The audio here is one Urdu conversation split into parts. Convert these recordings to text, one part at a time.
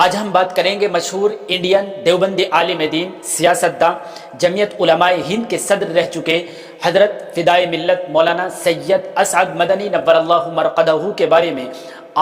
آج ہم بات کریں گے مشہور انڈین دیوبندی عالم دین سیاستداں جمعیت علماء ہند کے صدر رہ چکے حضرت فدائے ملت مولانا سید اسعد مدنی نور اللہ مرقدہ کے بارے میں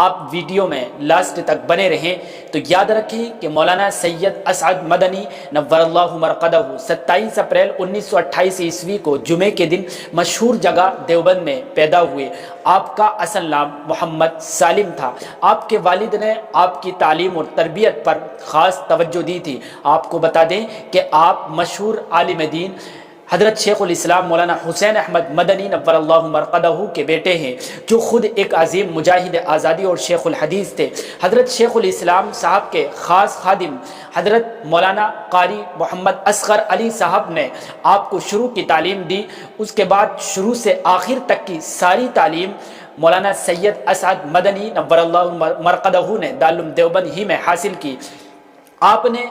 آپ ویڈیو میں لاسٹ تک بنے رہیں تو یاد رکھیں کہ مولانا سید اسعد مدنی نور اللہ مرقدہ 27 اپریل 1928 عیسوی کو جمعے کے دن مشہور جگہ دیوبند میں پیدا ہوئے۔ آپ کا اصل نام محمد سالم تھا۔ آپ کے والد نے آپ کی تعلیم اور تربیت پر خاص توجہ دی تھی۔ آپ کو بتا دیں کہ آپ مشہور عالم دین حضرت شیخ الاسلام مولانا حسین احمد مدنی نور اللہ مرقدہ کے بیٹے ہیں، جو خود ایک عظیم مجاہد آزادی اور شیخ الحدیث تھے۔ حضرت شیخ الاسلام صاحب کے خاص خادم حضرت مولانا قاری محمد اصغر علی صاحب نے آپ کو شروع کی تعلیم دی۔ اس کے بعد شروع سے آخر تک کی ساری تعلیم مولانا سید اسعد مدنی نور اللہ مرقدہ نے دارالعلوم دیوبند ہی میں حاصل کی۔ آپ نے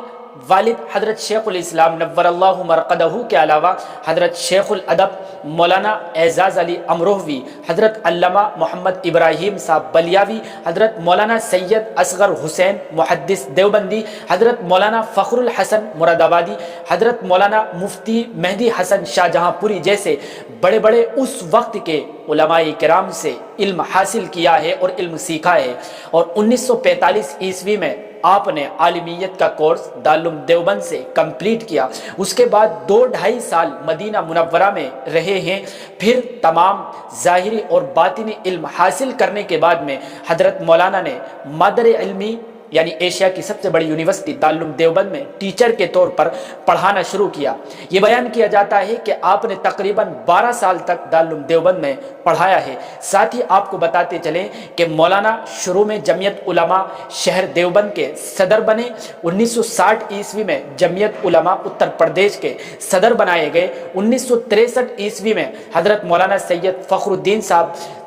والد حضرت شیخ الاسلام نور اللہ مرقدہ کے علاوہ حضرت شیخ الادب مولانا اعزاز علی امروہوی، حضرت علامہ محمد ابراہیم صاحب بلیاوی، حضرت مولانا سید اصغر حسین محدث دیوبندی، حضرت مولانا فخر الحسن مراد آبادی، حضرت مولانا مفتی مہدی حسن شاہ جہاں پوری جیسے بڑے بڑے اس وقت کے علماء کرام سے علم حاصل کیا ہے اور علم سیکھا ہے۔ اور 1945 عیسوی میں آپ نے عالمیت کا کورس دارالعلوم دیوبند سے کمپلیٹ کیا۔ اس کے بعد 2-2.5 سال مدینہ منورہ میں رہے ہیں۔ پھر تمام ظاہری اور باطنی علم حاصل کرنے کے بعد میں حضرت مولانا نے مادر علمی یعنی ایشیا کی سب سے بڑی یونیورسٹی دارالعلوم دیوبند میں ٹیچر کے طور پر پڑھانا شروع کیا۔ یہ بیان کیا جاتا ہے کہ آپ نے تقریباً 12 سال تک دارالعلوم دیوبند میں پڑھایا ہے۔ ساتھ ہی آپ کو بتاتے چلیں کہ مولانا شروع میں جمعیت علماء شہر دیوبند کے صدر بنے۔ 1960 عیسوی میں جمعیت علماء اتر پردیش کے صدر بنائے گئے۔ 1963 عیسوی میں حضرت مولانا سید فخر الدین صاحب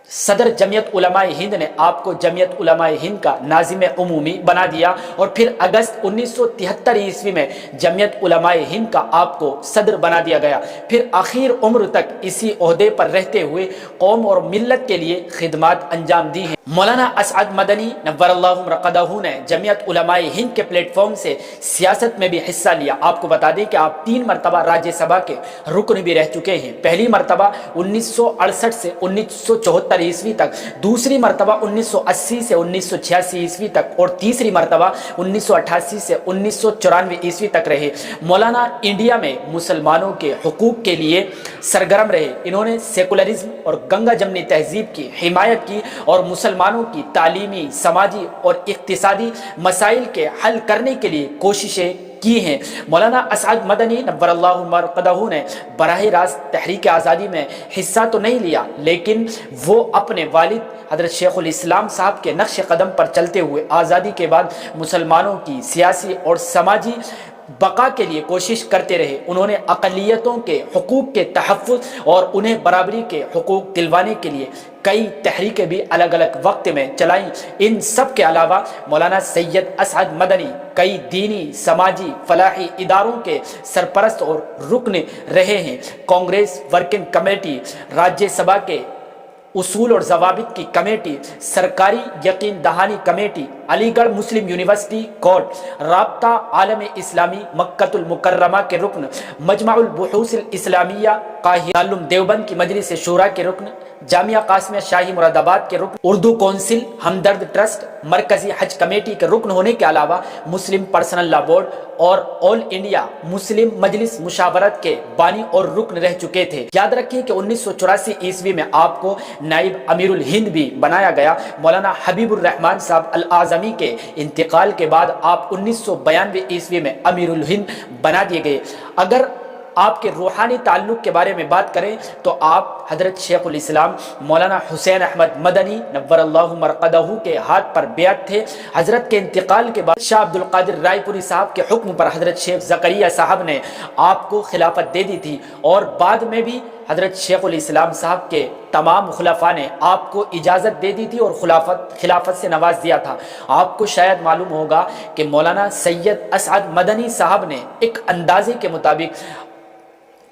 صدر جمعیت علماء ہند نے آپ کو جمعیت علماء ہند کا ناظم عمومی بنا دیا، اور پھر اگست 1973 عیسوی میں جمعیت علماء ہند کا آپ کو صدر بنا دیا گیا۔ پھر آخر عمر تک اسی عہدے پر رہتے ہوئے قوم اور ملت کے لیے خدمات انجام دی ہیں۔ مولانا اسعد مدنی نور اللہ مرقدہ نے جمعیت علماء ہند کے پلیٹ فارم سے سیاست میں بھی حصہ لیا۔ آپ کو بتا دیں کہ آپ 3 مرتبہ راجیہ سبھا کے رکن بھی رہ چکے ہیں۔ پہلی مرتبہ 1968 سے 1974 عیسوی تک، دوسری مرتبہ 1980 سے 1986 عیسوی تک، اور تیسری مرتبہ 1988 سے 1994 عیسوی تک رہے۔ مولانا انڈیا میں مسلمانوں کے حقوق کے لیے سرگرم رہے۔ انہوں نے سیکولرزم اور گنگا جمنی تہذیب کی حمایت کی اور مسلمانوں کی تعلیمی، سماجی اور اقتصادی مسائل کے حل کرنے کے لیے کوششیں کی ہیں۔ مولانا اسعد مدنی نور اللہ مرقدہ نے براہ راست تحریک آزادی میں حصہ تو نہیں لیا، لیکن وہ اپنے والد حضرت شیخ الاسلام صاحب کے نقش قدم پر چلتے ہوئے آزادی کے بعد مسلمانوں کی سیاسی اور سماجی بقا کے لیے کوشش کرتے رہے۔ انہوں نے اقلیتوں کے حقوق کے تحفظ اور انہیں برابری کے حقوق دلوانے کے لیے کئی تحریکیں بھی الگ الگ وقت میں چلائیں۔ ان سب کے علاوہ مولانا سید اسعد مدنی کئی دینی، سماجی، فلاحی اداروں کے سرپرست اور رکن رہے ہیں۔ کانگریس ورکنگ کمیٹی، راجیہ سبھا کے اصول اور ضوابط کی کمیٹی، سرکاری یقین دہانی کمیٹی، علی گڑھ مسلم یونیورسٹی کورٹ، رابطہ عالم اسلامی مکہ المکرمہ کے رکن، مجمع البحوث الاسلامیہ قاہرہ، دارالعلوم دیوبند کی مجلس شورا کے رکن، جامعہ قاسمیہ شاہی مراد آباد کے رکن، اردو کونسل، ہمدرد ٹرسٹ، مرکزی حج کمیٹی کے رکن ہونے کے علاوہ مسلم پرسنل لا بورڈ اور آل انڈیا مسلم مجلس مشاورت کے بانی اور رکن رہ چکے تھے۔ یاد رکھیں کہ 1984 عیسوی میں آپ کو نائب امیر الہند بھی بنایا گیا۔ مولانا حبیب الرحمن صاحب الاعظمی کے انتقال کے بعد آپ 1992 عیسوی میں امیر الہند بنا دیے گئے۔ اگر آپ کے روحانی تعلق کے بارے میں بات کریں تو آپ حضرت شیخ الاسلام مولانا حسین احمد مدنی نور اللہ مرقدہ کے ہاتھ پر بیعت تھے۔ حضرت کے انتقال کے بعد شاہ عبد القادر رائے پوری صاحب کے حکم پر حضرت شیخ زکریا صاحب نے آپ کو خلافت دے دی تھی، اور بعد میں بھی حضرت شیخ الاسلام صاحب کے تمام خلفاء نے آپ کو اجازت دے دی تھی اور خلافت سے نواز دیا تھا۔ آپ کو شاید معلوم ہوگا کہ مولانا سید اسعد مدنی صاحب نے ایک اندازے کے مطابق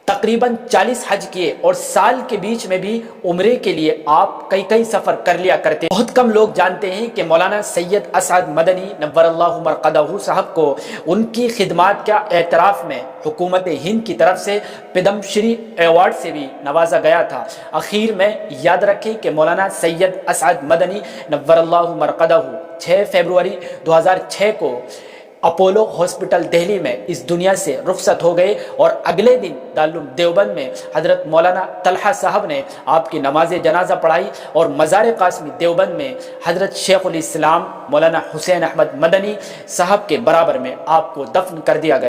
تقریباً 40 حج کیے اور سال کے بیچ میں بھی عمرے کے لیے آپ کئی سفر کر لیا کرتے۔ بہت کم لوگ جانتے ہیں کہ مولانا سید اسعد مدنی نور اللہ مرقدہ صاحب کو ان کی خدمات کا اعتراف میں حکومت ہند کی طرف سے پدم شری ایوارڈ سے بھی نوازا گیا تھا۔ اخیر میں یاد رکھیں کہ مولانا سید اسعد مدنی نور اللہ مرقدہ 6 فروری 2006 کو اپولو ہاسپٹل دہلی میں اس دنیا سے رخصت ہو گئے، اور اگلے دن دارالعلوم دیوبند میں حضرت مولانا طلحہ صاحب نے آپ کی نماز جنازہ پڑھائی، اور مزار قاسمی دیوبند میں حضرت شیخ الاسلام مولانا حسین احمد مدنی صاحب کے برابر میں آپ کو دفن کر دیا گیا۔